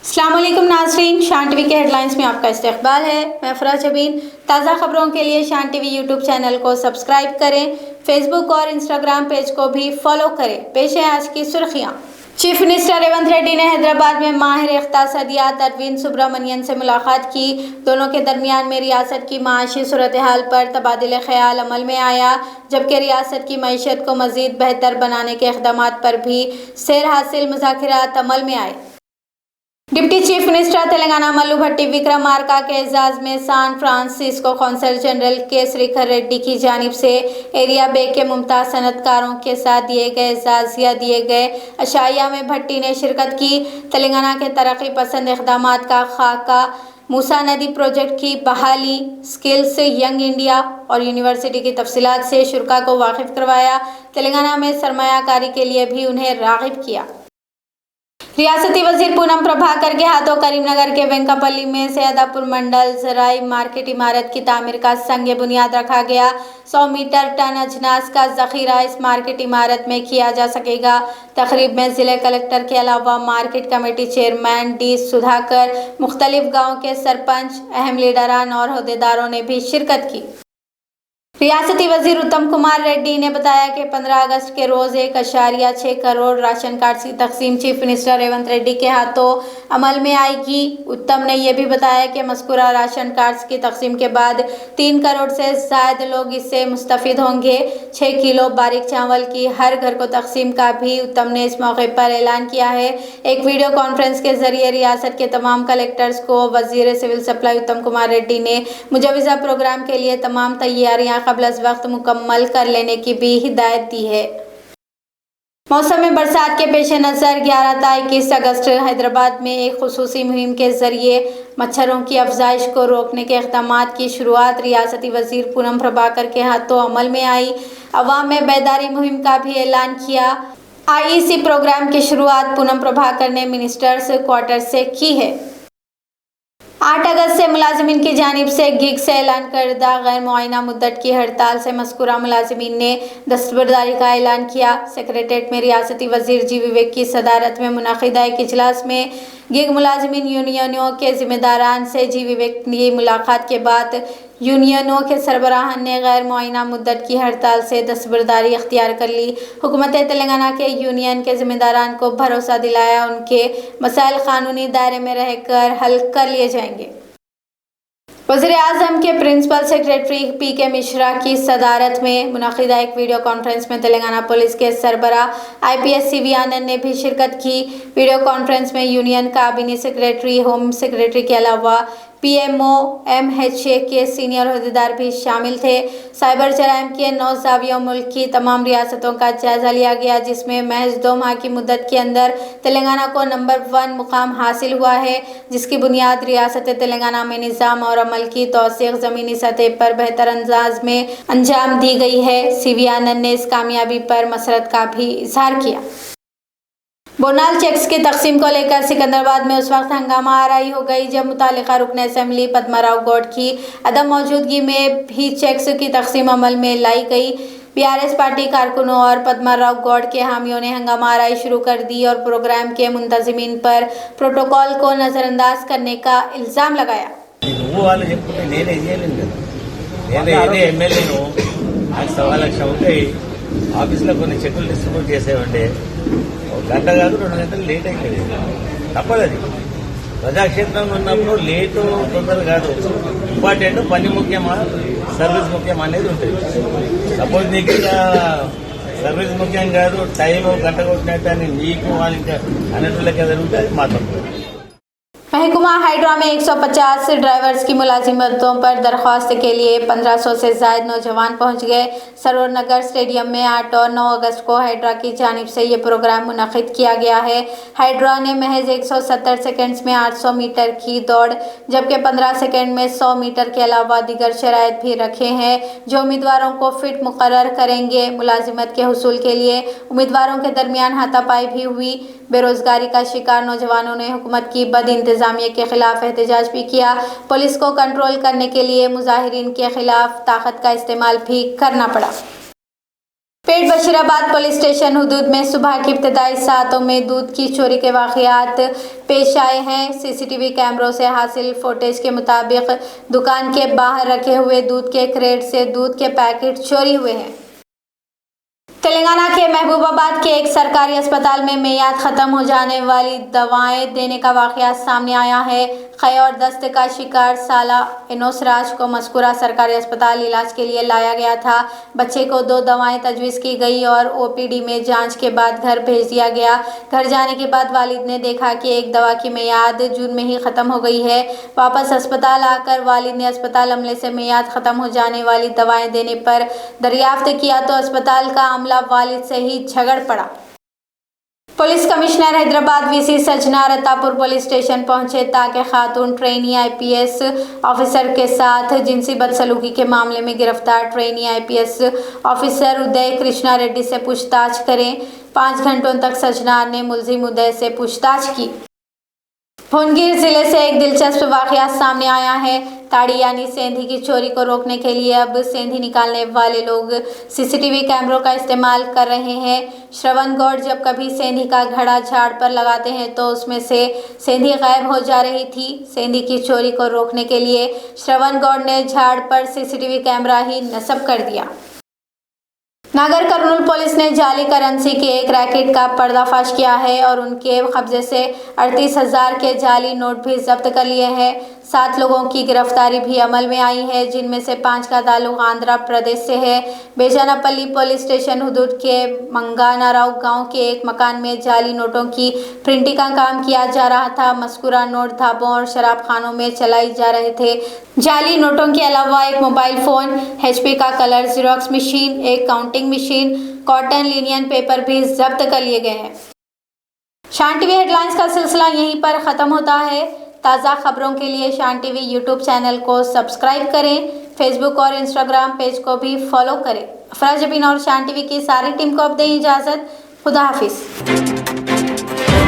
अस्सलाम वालेकुम नाज़रीन, शान टीवी के हेडलाइंस में आपका इस्तकबाल है। मैं फराज जबीन। ताज़ा खबरों के लिए शान टीवी यूट्यूब चैनल को सब्सक्राइब करें, फेसबुक और इंस्टाग्राम पेज को भी फॉलो करें। पेश है आज की सुर्खियाँ। चीफ मिनिस्टर रेवंत रेड्डी ने हैदराबाद में माहिर इख्तिसादियात अरविंद सुब्रमण्यन से मुलाकात की। दोनों के दरमियान में रियासत की माशी सूरत हाल पर तबादिले ख्याल अमल में आया, जबकि रियासत की मईशत को मज़ीद बेहतर बनाने के इक़दामात पर भी सैर हासिल मुज़ाकिरात अमल में आए। Deputy chief minister Telangana Mallu Bhatti Vikramarka के एजाज़ में सान फ्रांसिस्को कौंसल जनरल के श्रीकर रेड्डी की जानिब से एरिया बे के मुमताज़ सनतकारों के साथ दिए गए एजाज़िया दिए गए अशाइया में भट्टी ने शिरकत की। तेलंगाना के तरक्की पसंद इक़दामात का खाका, मूसा नदी प्रोजेक्ट की बहाली, स्किल्स यंग इंडिया और यूनिवर्सिटी की तफसीलात से शुरा को वाकिफ़ करवाया। तेलंगाना में सरमायाकारी के लिए भी उन्हें राग़िब किया। रियासती वजीर पूनम प्रभाकर के हाथों करीमनगर के वेंकापल्ली में सैदापुर मंडल ज़राई मार्केट इमारत की तामीर का संग बुनियाद रखा गया। 100 मीटर टन अजनास का ज़ख़ीरा इस मार्केट इमारत में किया जा सकेगा। तकरीब में ज़िले कलेक्टर के अलावा market committee chairman D Sudhakar, मुख्तलिफ गाँव के सरपंच, अहम लीडरान और अहदेदारों ने भी शिरकत की। रियासती वजीर उत्तम कुमार रेड्डी ने बताया कि 15 अगस्त के रोज़ 1.6 करोड़ राशन कार्ड की तकसीम चीफ मिनिस्टर रेवंत रेड्डी के हाथों अमल में आएगी। उत्तम ने यह भी बताया कि मज़कूरा राशन कार्ड्स की तकसीम के बाद 3 करोड़ से ज़ायद लोग इससे मुस्तफ़िद होंगे। 6 किलो बारीक चावल की हर घर को तकसीम का भी उत्तम ने इस मौके पर ऐलान किया है। एक वीडियो कॉन्फ्रेंस के जरिए रियासत के तमाम कलेक्टर्स को वजीर सिविल सप्लाई उत्तम कुमार रेड्डी ने मुजवज़ा प्रोग्राम के लिए तमाम तैयारियाँ क़ब्ल अज़ वक्त मुकम्मल कर लेने की भी हिदायत दी है। मौसम में बरसात के पेश नज़र 11 ता 21 अगस्त हैदराबाद में एक खुसूसी मुहिम के जरिए मच्छरों की अफजाइश को रोकने के इक़दामात की शुरुआत रियासती वजीर पूनम प्रभाकर के हाथों अमल में आई। अवाम में बेदारी मुहिम का भी ऐलान किया। IEC प्रोग्राम की शुरुआत पूनम प्रभाकर ने मिनिस्टर्स क्वार्टर से की है। 8 अगस्त से मुलाजिमीन की जानिब से गिग से ऐलान करदा गैर मुआयना मुद्दत की हड़ताल से मज़कूरा मुलाजिमीन ने दस्तबरदारी का ऐलान किया। सेक्रेटेरिएट में रियासती वजीर जी विवेक की सदारत में मुनक़िदा एक इजलास में गिग मुलाजिमीन यूनियनों के ज़िम्मेदारान से जी विवेक की मुलाकात के बाद यूनियनों के सरबराहान ने गैर मुआयना मुद्दत की हड़ताल से दस्तबरदारी अख्तियार कर ली। हुकूमत तेलंगाना के यूनियन के ज़िम्मेदारान को भरोसा दिलाया उनके मसाइल क़ानूनी दायरे में रहकर हल कर लिए जाएंगे। वज़ीर-ए-आज़म के प्रिंसिपल सेक्रेटरी PK मिश्रा की सदारत में मुनक़िदा एक वीडियो कॉन्फ्रेंस में तेलंगाना पुलिस के सरबराह IPS CV आनंद ने भी शिरकत की। वीडियो कॉन्फ्रेंस में यूनियन काबीनी सेक्रेटरी, होम सेक्रेटरी के अलावा PMO MHA के सीनियर अहदेदार भी शामिल थे। साइबर जराइम के 9 ज़ावियों मुल्क की तमाम रियासतों का जायज़ा लिया गया, जिसमें महज 2 माह की मुद्दत के अंदर तेलंगाना को नंबर 1 मुकाम हासिल हुआ है, जिसकी बुनियाद रियासत तेलंगाना में निज़ाम और अमल की तौसीक़ ज़मीनी सतह पर बेहतर अंदाज में अंजाम दी गई है। CV आनंद ने इस कामयाबी पर मसरत का भी इजहार किया। बोनाल चेक्स की तकसीम को लेकर सिकंदराबाद में उस वक्त हंगामा आराई हो गई जब मुतालिका रुकन असेंबली पद्माराव गौड़ की अदम मौजूदगी में भी चेक्स की तकसीम अमल में लाई गई। BRS पार्टी कारकुनों और पद्माराव गौड़ के हामियों ने हंगामा आराई शुरू कर दी और प्रोग्राम के मुंतज़िमीन पर प्रोटोकॉल को नज़रअंदाज करने का इल्ज़ाम लगाया। ఆఫీస్లో కొన్ని చెక్కులు డిస్ట్రిబ్యూట్ చేసేవండి. ఒక గంట కాదు 2 గంటలు లేట్ అయిపోయింది. తప్పదది. ప్రజాక్షేత్రంలో ఉన్నప్పుడు లేటు తొందర కాదు. ఇంపార్టెంట్ పని ముఖ్యమా సర్వీస్ ముఖ్యమా అనేది ఉంటుంది. సపోజ్ నీకు సర్వీస్ ముఖ్యం కాదు, టైం గంట కొట్టినట్టు అని నీకు వాళ్ళకి అన్నట్లకి జరుగుతుంది, అది మాత్రం. महकुमा हाइड्रा में 150 ड्राइवर्स की मुलाजिमतों पर दरख्वास्त के लिए 1500 से ज़ायद नौजवान पहुंच गए। सरोवर नगर स्टेडियम में 8 और 9 अगस्त को हाइड्रा की जानिब से ये प्रोग्राम मुनक़िद किया गया है। हाइड्रा ने महज 170 सेकंड्स में 800 मीटर की दौड़, जबकि 15 सेकंड में 100 मीटर के अलावा दीगर शराइत भी रखे हैं जो उम्मीदवारों को फिट मुकर्रर करेंगे। मुलाजिमत के हुसूल के लिए उम्मीदवारों के दरमियान हाथापाई भी हुई। बेरोजगारी का शिकार नौजवानों ने हुकूमत की बद इंतजामिया के खिलाफ एहतजाज भी किया। पुलिस को कंट्रोल करने के लिए मुजाहिरीन के खिलाफ ताकत का इस्तेमाल भी करना पड़ा। पेट बशीराबाद पुलिस स्टेशन हुदूद में सुबह की इब्तदाई सातों में दूध की चोरी के वाक़यात पेश आए हैं। सीसीटीवी कैमरों से हासिल फुटेज के मुताबिक दुकान के बाहर रखे हुए दूध के क्रेट से दूध के पैकेट चोरी हुए हैं। तेलंगाना के महबूबाबाद के एक सरकारी अस्पताल में मियाद ख़त्म हो जाने वाली दवाएं देने का वाक़या सामने आया है। क़े और दस्त का शिकार साला इनोसराज को मज़कूरा सरकारी अस्पताल इलाज के लिए लाया गया था। बच्चे को 2 दवाएं तजवीज़ की गई और ओपीडी में जांच के बाद घर भेज दिया गया। घर जाने के बाद वालिद ने देखा कि एक दवा की मियाद जून में ही ख़त्म हो गई है। वापस अस्पताल आकर वालिद ने अस्पताल अमले से मियाद ख़त्म हो जाने वाली दवाएँ देने पर दरियाफ्त किया तो अस्पताल का अमला वालिद से ही झगड़ पड़ा। पुलिस कमिश्नर हैदराबाद वीसी सजना रत्तापुर पुलिस स्टेशन पहुंचे ताकि खातून ट्रेनी आईपीएस ऑफिसर के साथ जिनसी बदसलूकी के मामले में गिरफ्तार ट्रेनी आईपीएस ऑफिसर उदय कृष्णा रेड्डी से पूछताछ करें। 5 घंटों तक सजना ने मुलजिम उदय से पूछताछ की। भुवनगिर जिले से एक दिलचस्प वाक़या सामने आया है। ताड़ी यानी सेंधी की चोरी को रोकने के लिए अब सेंधी निकालने वाले लोग सीसीटीवी कैमरों का इस्तेमाल कर रहे हैं। श्रवण गौड़ जब कभी सेंधी का घड़ा झाड़ पर लगाते हैं तो उसमें से सेंधी गायब हो जा रही थी। सेंधी की चोरी को रोकने के लिए श्रवण गौड़ ने झाड़ पर सीसीटीवी कैमरा ही नस्ब कर दिया। नागर कर्नूल पुलिस ने जाली करेंसी के एक रैकेट का पर्दाफाश किया है और उनके कब्जे से 38,000 के जाली नोट भी जब्त कर लिए हैं। 7 लोगों की गिरफ्तारी भी अमल में आई है, जिनमें से 5 का ताल्लुक आंध्र प्रदेश से है। बेजानापल्ली पुलिस स्टेशन हुदूद के मंगानाराव गांव के एक मकान में जाली नोटों की प्रिंटिंग का काम किया जा रहा था। मस्कुरा नोट ढाबों और शराब खानों में चलाई जा रहे थे। जाली नोटों के अलावा एक मोबाइल फ़ोन, HP का कलर ज़ेरॉक्स मशीन, एक counting machine, cotton Linnaean paper भी जब्त कर लिए गए हैं। शान टीवी हेडलाइंस का सिलसिला यहीं पर ख़त्म होता है। ताज़ा खबरों के लिए शान टीवी यूट्यूब चैनल को सब्सक्राइब करें। फेसबुक और इंस्टाग्राम पेज को भी फॉलो करें। अफरा जबीन और शान टीवी की सारी टीम को अब दें इजाज़त। खुदा हाफिज़।